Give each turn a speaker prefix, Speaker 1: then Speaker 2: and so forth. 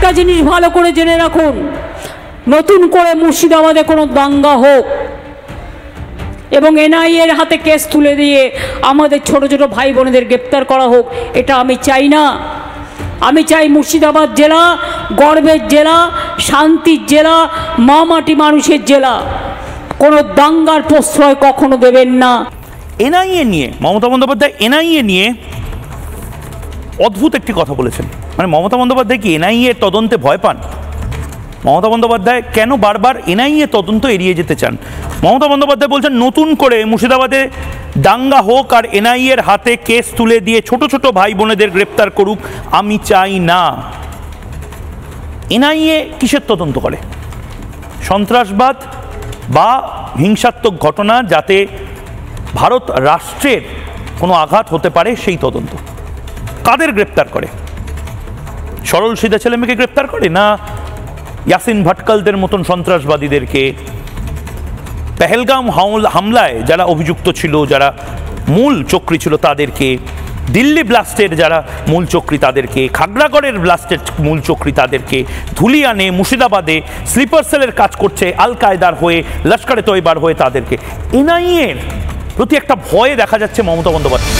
Speaker 1: একটা জিনিস ভালো করে জেনে রাখুন, নতুন করে মুর্শিদাবাদে কোনো দাঙ্গা হোক এবং এনআইএর হাতে কেস তুলে দিয়ে আমাদের ছোট ছোট ভাই বোনেদের গ্রেপ্তার করা হোক, এটা আমি চাই না। আমি চাই মুর্শিদাবাদ জেলা গর্বের জেলা, শান্তির জেলা, মামাটি মানুষের জেলা। কোনো দাঙ্গার প্রশ্রয় কখনো দেবেন না।
Speaker 2: এনআইএ নিয়ে মমতা বন্দ্যোপাধ্যায় এনআইএ নিয়ে অদ্ভুত একটি কথা বলেছেন। মানে মমতা বন্দ্যোপাধ্যায় কি এনআইএ তদন্তে ভয় পান? মমতা বন্দ্যোপাধ্যায় কেন বারবার এনআইএ তদন্ত এড়িয়ে যেতে চান? মমতা বন্দ্যোপাধ্যায় বলছেন নতুন করে মুর্শিদাবাদে দাঙ্গা হোক আর এনআইএর হাতে কেস তুলে দিয়ে ছোট ছোট ভাই বোনেদের গ্রেপ্তার করুক, আমি চাই না। এনআইএ কিসের তদন্ত করে? সন্ত্রাসবাদ বা হিংসাত্মক ঘটনা যাতে ভারত রাষ্ট্রের কোনো আঘাত হতে পারে সেই তদন্ত। কাদের গ্রেপ্তার করে? সরল সিধা ছেলেমেয়েকে গ্রেপ্তার করে না ইয়াসিন ভটকলদের মতন সন্ত্রাসবাদীদেরকে? পেহেলগাম হামলায় যারা অভিযুক্ত ছিল, যারা মূল চক্রী ছিল তাদেরকে, দিল্লি ব্লাস্টের যারা মূল চক্রী তাদেরকে, খাগড়াগড়ের ব্লাস্টের মূল চক্রী তাদেরকে, ধুলিয়ানে মুর্শিদাবাদে স্লিপার সেলের কাজ করছে আল কায়দার হয়ে, লস্করে তৈবার হয়ে তাদেরকে। এনআইএর প্রতি একটা ভয় দেখা যাচ্ছে মমতা বন্দ্যোপাধ্যায়।